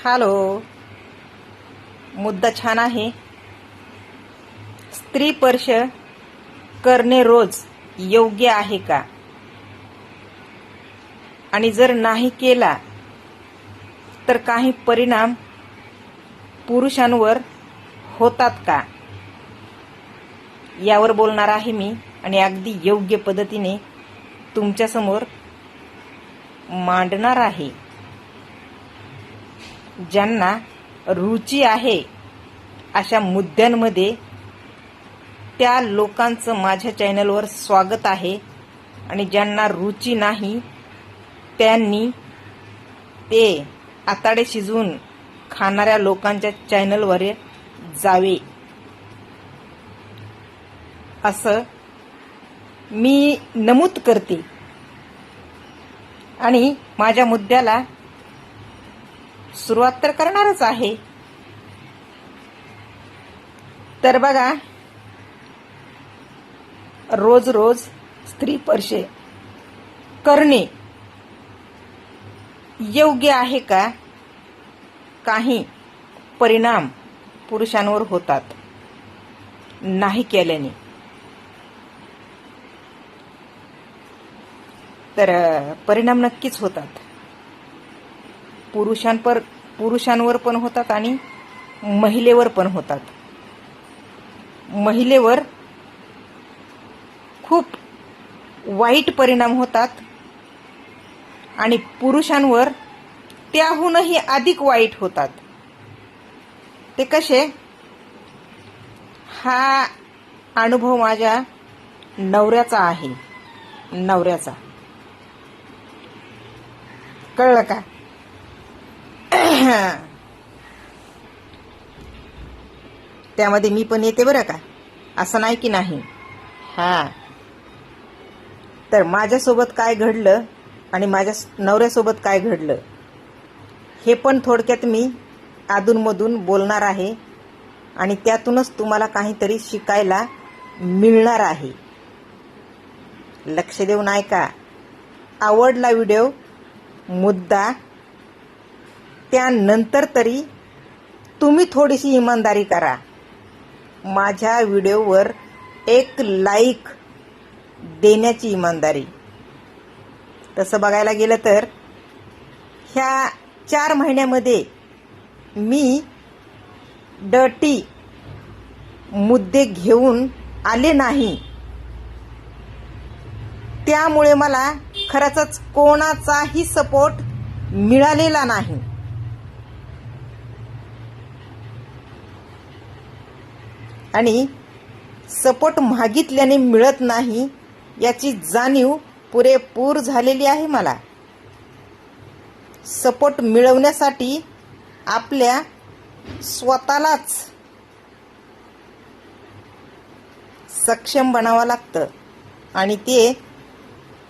Hello, मुद्दा छान आहे. स्त्री स्पर्श करणे रोज योग्य आहे का? आणि जर नाही केला तर काही परिणाम पुरुषांवर होतात का? यावर बोलणार आहे मी आणि अगदी योग्य पद्धतीने तुमच्यासमोर मांडणार आहे. ज्यांना रुची आहे अशा मुद्द्यांमध्ये त्या लोकांचं माझ्या चॅनलवर स्वागत आहे आणि ज्यांना रुची नाही त्यांनी ते आताडे शिजवून खाणाऱ्या लोकांच्या चॅनलवर जावे असं मी नमूद करते. आणि माझ्या मुद्द्याला सुरुवात तर करणारच आहे. तर बघा, रोज रोज स्त्री स्पर्श करणे योग्य आहे का? काही परिणाम पुरुषांवर होतात नाही केल्याने. तर परिणाम नक्कीच होतात. पुरुषांवर पण होतात आणि महिलेवर पण होतात. महिलेवर खूप वाईट परिणाम होतात आणि पुरुषांवर त्याहूनही अधिक वाईट होतात. ते कसे? हा अनुभव माझ्या नवऱ्याचा आहे. नवऱ्याचा. कळलं का? त्यामध्ये मी पण येते बरं का, असं नाही की नाही. तर माझ्यासोबत काय घडलं आणि माझ्या नवऱ्यासोबत काय घडलं हे पण थोडक्यात मी अधूनमधून बोलणार आहे आणि त्यातूनच तुम्हाला काहीतरी शिकायला मिळणार आहे. लक्ष देऊन ऐका. आवडला व्हिडिओ, मुद्दा, त्यानंतर तरी तुम्ही थोडीशी इमानदारी करा. माझ्या व्हिडिओवर एक लाईक देण्याची इमानदारी. तसं बघायला गेलं तर ह्या 4 महिन्यामध्ये मी डर्टी मुद्दे घेऊन आले नाही. त्यामुळे मला खरंच कोणाचाही सपोर्ट मिळालेला नाही. आणि सपोर्ट मागितल्याने मिळत नाही याची जाणीव पुरेपूर झालेली आहे मला. सपोर्ट मिळवण्यासाठी आपल्या स्वतःलाच सक्षम बनावं लागतं आणि ते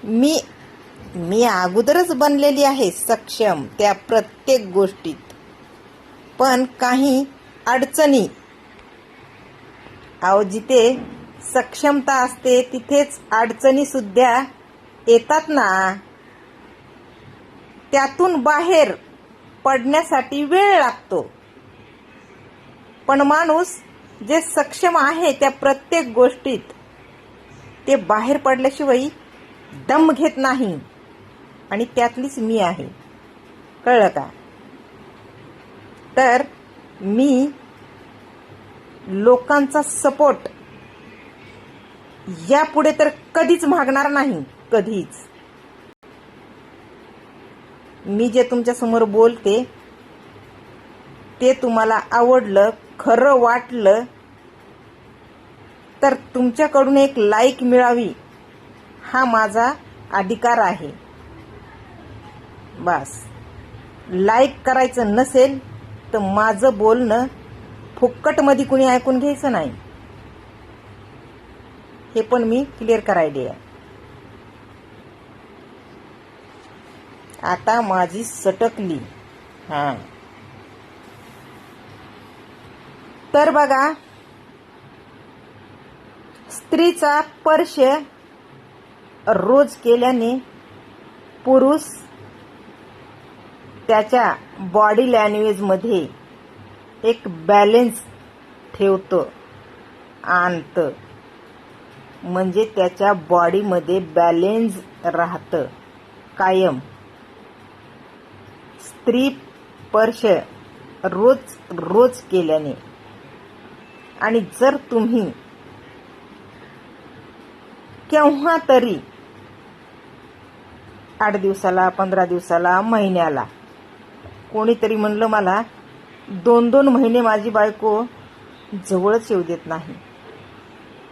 मी अगोदरच बनलेली आहे सक्षम त्या प्रत्येक गोष्टीत. पण काही अडचणी, जिथे सक्षमता असते तिथेच अडचणी सुद्धा येतात ना. त्यातून बाहेर पडण्यासाठी वेळ लागतो. पण माणूस जे सक्षम आहे त्या प्रत्येक गोष्टीत ते बाहेर पडल्याशिवाय दम घेत नाही आणि त्यातलीच मी आहे. कळलं का? तर मी लोकांचा सपोर्ट यापुढे तर कधीच मागणार नाही. कधीच. मी जे तुमच्या समोर बोलते ते तुम्हाला आवडलं, खरं वाटलं तर तुमच्याकडून एक लाईक मिळावी हा माझा अधिकार आहे. बस. लाईक करायचं नसेल तर माझं बोलणं फुक्कटमध्ये कुणी ऐकून घ्यायचं नाही. हे पण मी क्लिअर करायले आहे. आता माझी सटकली. तर बघा, स्त्रीचा स्पर्श रोज केल्याने पुरुष त्याच्या बॉडी लँग्वेजमध्ये एक बॅलेन्स ठेवतं, आणतं. म्हणजे त्याच्या बॉडीमध्ये बॅलेन्स राहतं कायम. स्त्री स्पर्श रोज रोज केल्याने. आणि जर तुम्ही केव्हा तरी 8 दिवसाला, 15 दिवसाला, महिन्याला कोणीतरी म्हणलं मला 2-2 महिने माझी बायको जवळच येऊ देत नाही,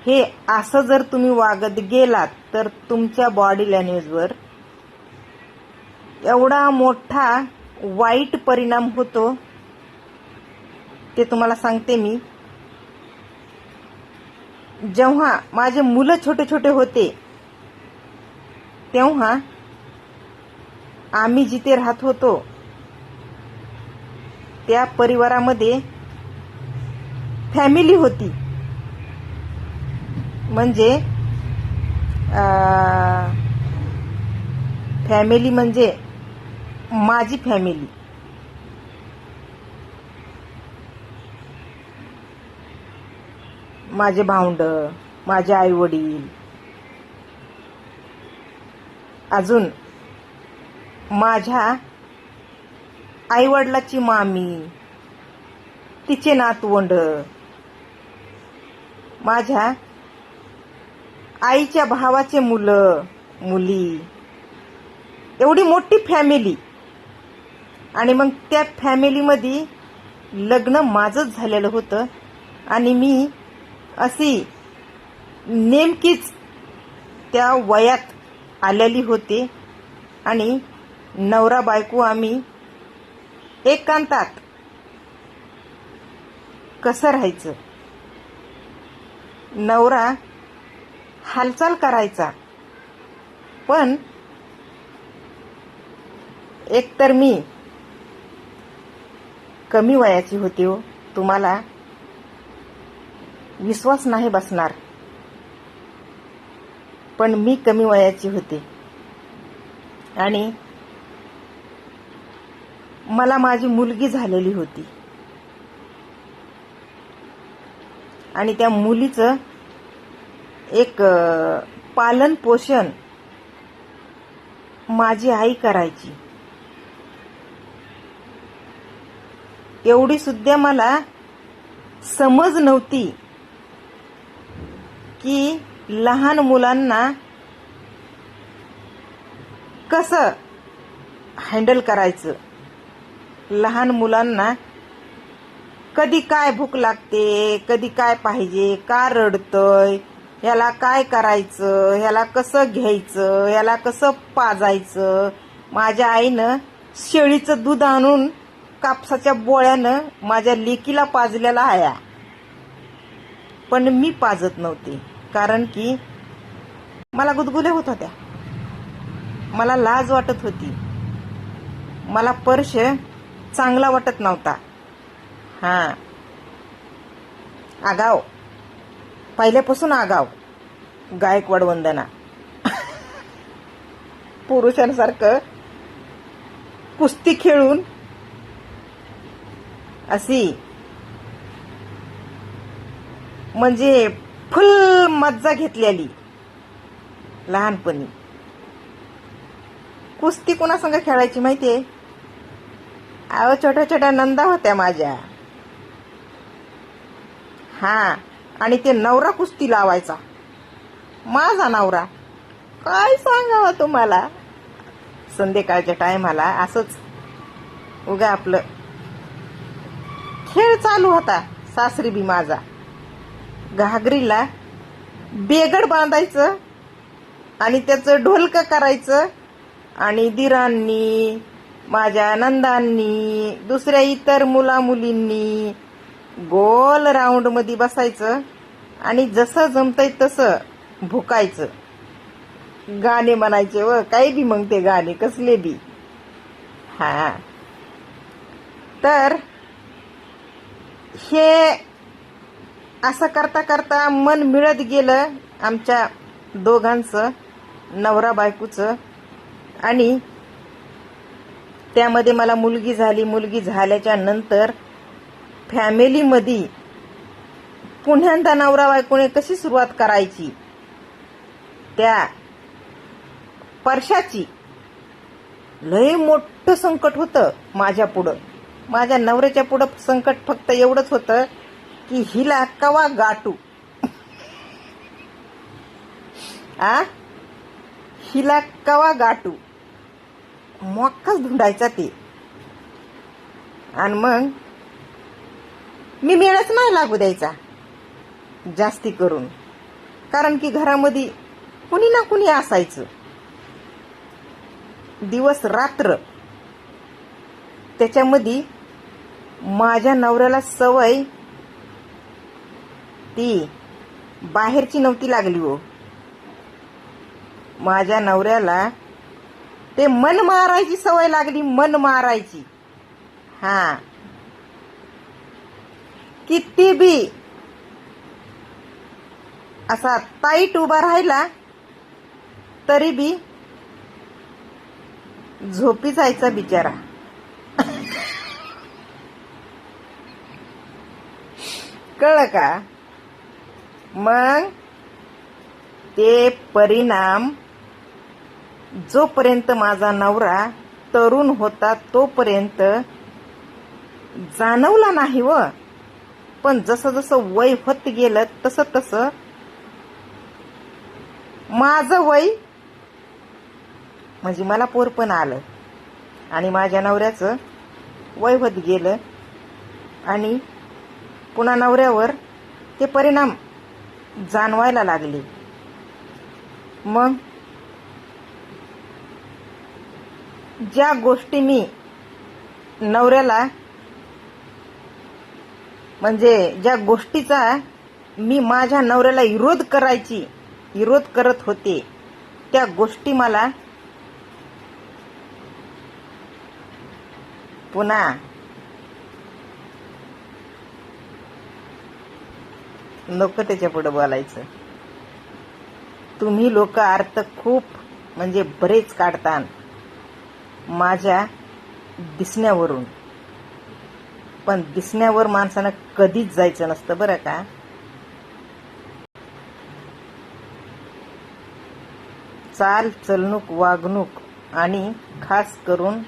हे असं जर तुम्ही वागत गेलात तर तुमच्या बॉडी लँग्वेजवर एवढा मोठा वाईट परिणाम होतो, ते तुम्हाला सांगते मी. जेव्हा माझे मुलं छोटे छोटे होते तेव्हा आम्ही जिथे राहत होतो त्या परिवारामध्ये फॅमिली होती. म्हणजे फॅमिली म्हणजे माझी फॅमिली. माझे भावंड, माझे आई वडील, अजून माझ्या आई वडिलाची मामी, तिचे नातवंड, माझ्या आईच्या भावाचे मुलं मुली, एवढी मोठी फॅमिली. आणि मग त्या फॅमिलीमध्ये लग्न माझंच झालेलं होतं आणि मी अशी नेमकीच त्या वयात आलेली होते. आणि नवरा बायको आम्ही एकांतात कसं राहायचं. नवरा हालचाल करायचा, पण एकतर मी कमी वयाची होती हो. तुम्हाला विश्वास नाही बसणार, पण मी कमी वयाची होते. आणि मला माझी मुलगी झालेली होती. आणि त्या मुलीचं एक पालन पोषण माझी आई करायची. एवढी सुद्धा मला समज नव्हती की लहान मुलांना कसं हँडल करायचं. लहान मुलांना कधी काय भूक लागते, कधी काय पाहिजे, का रडतंय, ह्याला काय करायचं, ह्याला कसं घ्यायचं, ह्याला कसं पाजायचं. माझ्या आईनं शेळीचं दूध आणून कापसाच्या बोळ्यानं माझ्या लेकीला पाजलेला आहे. पण मी पाजत नव्हते, कारण की मला गुदगुल्या होत होत्या, मला लाज वाटत होती, मला स्पर्श चांगला वाटत नव्हता. आगाव, पहिल्यापासून आगाव. गायकवाड वंदना पुरुषांसारखं कुस्ती खेळून अशी म्हणजे फुल मज्जा घेतलेली लहानपणी. कुस्ती कोणासंग खेळायची माहितीये? अहो, छोट्या छोट्या नंदा होत्या माझ्या. आणि ते नवरा कुस्ती लावायचा, माझा नवरा. काय सांगावं तुम्हाला. संध्याकाळच्या टायमाला असंच उगा आपलं खेळ चालू होता. सासरी बी माझा घागरीला बेगड बांधायचं आणि त्याचं ढोलकं करायचं. आणि दिरांनी, माझ्या नंदांनी, दुसऱ्या इतर मुला मुलींनी गोल राऊंड मध्ये बसायचं आणि जसं जमतंय तसं भुकायचं. गाणे म्हणायचे व काही बी, मग ते गाणे कसले बी. तर हे असं करता करता मन मिळत गेलं आमच्या दोघांचं, नवरा बायकोचं. आणि त्यामध्ये मला मुलगी झाली. मुलगी झाल्याच्या नंतर फॅमिलीमध्ये पुन्ह्यांदा नवरा बायकोने कशी सुरुवात करायची, त्या परशाची लय मोठं संकट होतं माझ्या पुढं. माझ्या नवऱ्याच्या पुढं संकट फक्त एवढंच होतं की हिला कवा गाठू, हिला कवा गाठू, मोक्काच धुंडायचा ते. आणि मग मी मेळच नाही लागू द्यायचा जास्ती करून, कारण की घरामध्ये कुणी ना कुणी असायचं दिवस रात्र. त्याच्यामध्ये माझ्या नवऱ्याला सवय ती बाहेरची नव्हती लागली हो. माझ्या नवऱ्याला ते मन मारायची सवय लागली, मन मारायची. किती बी असा ताईट उभा राहिला तरी बी झोपी जायचा बिचारा. कळलं का? मग ते परिणाम जोपर्यंत माझा नवरा तरुण होता तोपर्यंत जाणवला नाही व. पण जसं जसं वय होत गेलं तसं तसं माझं वय म्हणजे मला पोरपण आलं आणि माझ्या नवऱ्याचं वय होत गेलं आणि पुन्हा नवऱ्यावर ते परिणाम जाणवायला लागले. मग ज्या गोष्टी मी नवऱ्याला म्हणजे ज्या गोष्टीचा मी माझ्या नवऱ्याला विरोध करत होते, त्या गोष्टी मला पुन्हा नको त्याच्या पुढे बोलायचं. तुम्ही लोक अर्थ खूप म्हणजे बरेच काढतान माझ्या दिसण्यावरून, पण दिसण्यावर माणसानं कधीच जायचं नसतं बरं का. चाल चलणूक वागणूक आणि खास करून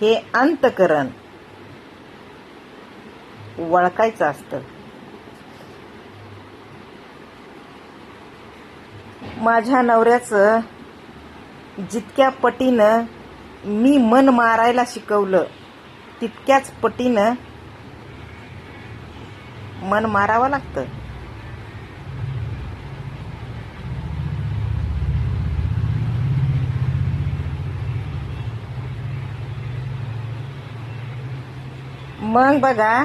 हे अंतकरण वळखायचं असतं. माझ्या नवऱ्याचं जितक्या पटीनं मी मन मारायला शिकवलं तितक्याच पटीनं मन मारावं लागतं. मग बघा,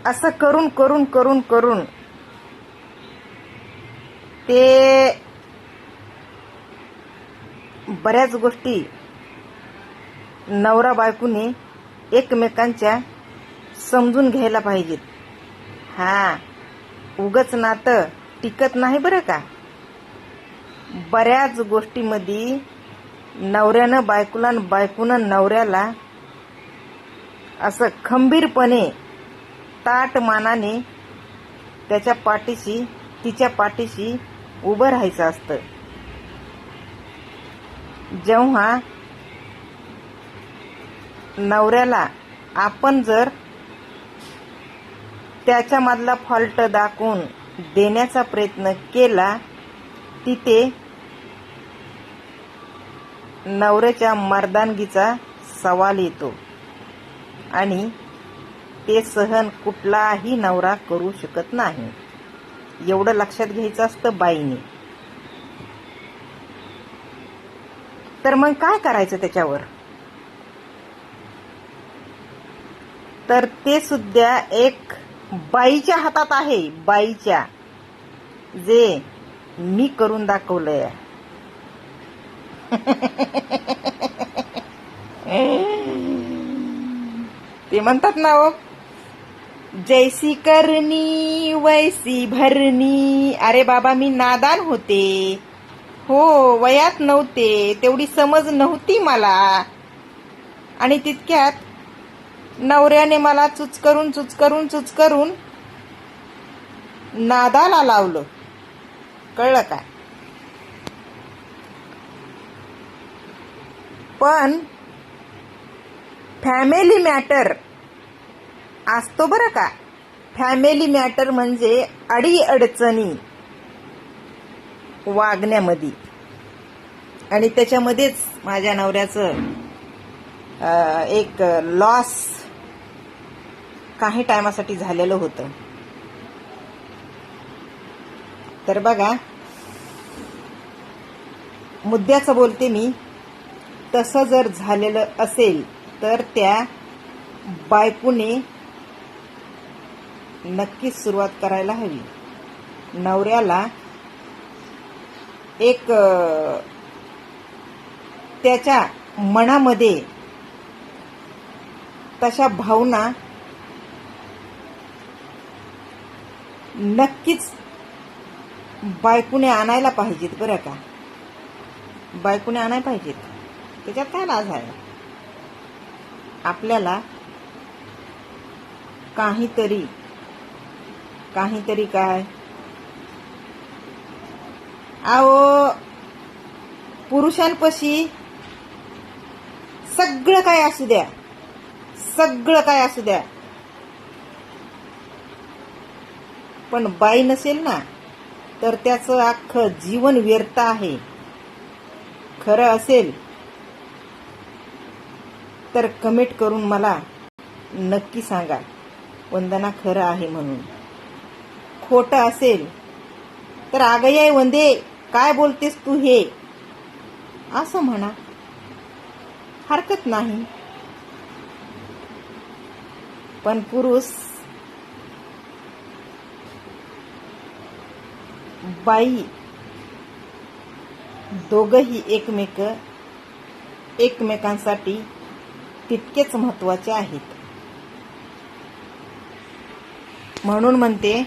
असं करून करून करून करून ते बऱ्याच गोष्टी नवरा बायकोने एकमेकांच्या समजून घ्यायला पाहिजेत. उगच नातं टिकत नाही बरं का. बऱ्याच गोष्टीमध्ये नवऱ्यानं बायकोला आणि बायकोनं नवऱ्याला असं खंबीरपणे ताट मानाने त्याच्या पाठीशी तिच्या पाठीशी उभं राहायचं असतं. जेव्हा नवऱ्याला आपण जर त्याच्या मधला फॉल्ट दाखवून देण्याचा प्रयत्न केला, तिथे नवऱ्याच्या मर्दानगीचा सवाल येतो आणि ते सहन कुठलाही नवरा करू शकत नाही. एवढं लक्षात घ्यायचं असतं बाईने. तर मग काय करायचं त्याच्यावर? तर ते सुद्धा एक बाईच्या हातात आहे. बाईच्या, जे मी करून दाखवलंय. ते म्हणतात ना हो, जैसी करनी वैसी भरनी. अरे बाबा, मी नादान होते. हो, वयात नव्हते, तेवढी समज नव्हती मला. आणि तितक्यात नवऱ्याने मला चुचकरून नादाला लावलं. कळलं का? पण फॅमिली मॅटर असतो बरं का. फॅमिली मॅटर म्हणजे अडीअडचणी वागण्यामध्ये. आणि त्याच्यामध्येच माझ्या नवऱ्याचं एक लॉस काही टायमासाठी झालेलं होतं. तर बघा, मुद्द्याचं बोलते मी. तसं जर झालेलं असेल तर त्या बायकोने नक्कीच सुरुवात करायला हवी. नवऱ्याला एक त्याच्या मनामध्ये तशा भावना नक्कीच बायकोने आणायला पाहिजेत बरं का. बायकोने आणायला पाहिजेत. त्याच्यात काय लाज आहे? आपल्याला काहीतरी काय, अहो, पुरुषांपाशी सगळं काय असू द्या, पण बाई नसेल ना तर त्याचं अख्खं जीवन व्यर्थ आहे. खरं असेल तर कमेंट करून मला नक्की सांगा, वंदना खरं आहे म्हणून. खोटं असेल तर अगं ये वंदे, काय बोलतेस तू हे, असं म्हणा. हरकत नाही. पण पुरुष बाई दोघंही एकमेकांसाठी तितकेच महत्वाचे आहेत. म्हणून म्हणते,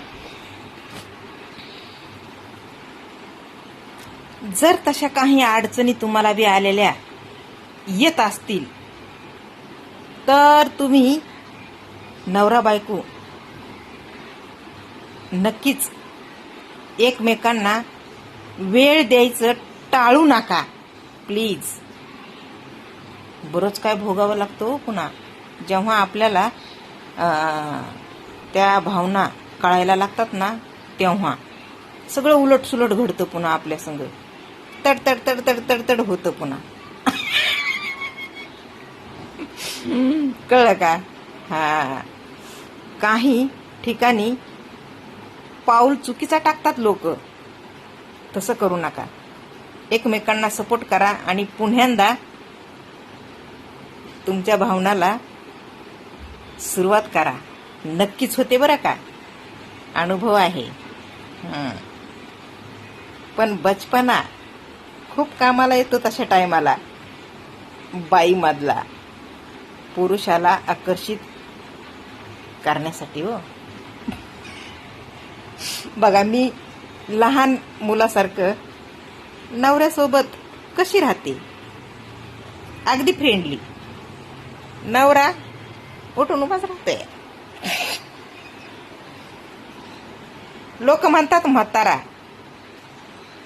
जर तशा काही अडचणी तुम्हाला बी आलेल्या येत असतील तर तुम्ही नवरा बायको नक्कीच एकमेकांना वेळ द्यायचं टाळू नका प्लीज. बरंच काय भोगावं लागतो पुन्हा जेव्हा आपल्याला त्या भावना कळायला लागतात ना, तेव्हा सगळं उलटसुलट घडतं पुन्हा आपल्या संग. तड होतं पुन्हा. कळलं का? हा, काही ठिकाणी पाऊल चुकीचा टाकतात लोक. तसं करू नका. एकमेकांना सपोर्ट करा आणि पुन्ह्यांदा तुमच्या भावनाला सुरुवात करा. नक्कीच होते बरं का. अनुभव आहे. पण बचपना खूप कामाला येतो तशा टायमाला. बाईमधला पुरुषाला आकर्षित करण्यासाठी. हो बघा, मी लहान मुलासारखं नवऱ्यासोबत कशी राहते, अगदी फ्रेंडली. नवरा उठून उभाच राहतोय. लोक म्हणतात म्हातारा,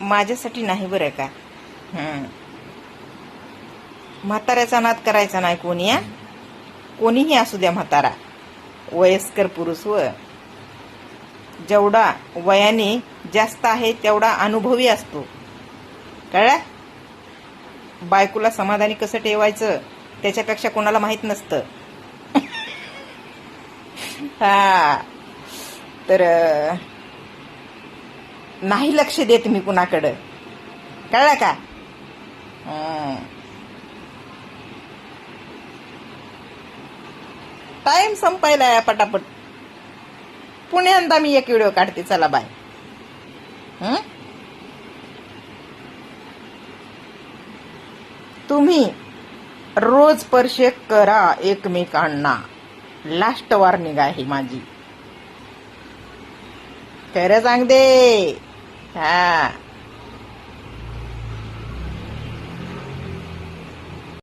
माझ्यासाठी नाही बरं का. म्हाताऱ्याचा नाद करायचा नाही कोणी. कोणीही असू द्या म्हातारा, वयस्कर पुरुष व जेवढा वयाने जास्त आहे तेवढा अनुभवी असतो. कळलं? बायकोला समाधानी कसं ठेवायचं त्याच्यापेक्षा कोणाला माहित नसतं. हा, तर नाही लक्ष देत मी कुणाकडं. कळलं का? टाइम संपायला पटापट. पुण्यांदा मी एक व्हिडिओ काढते. चला बाय. तुम्ही रोज स्पर्श करा एकमेकांना. लास्ट वॉर्निंग आहे माझी. खरं सांगते. हा.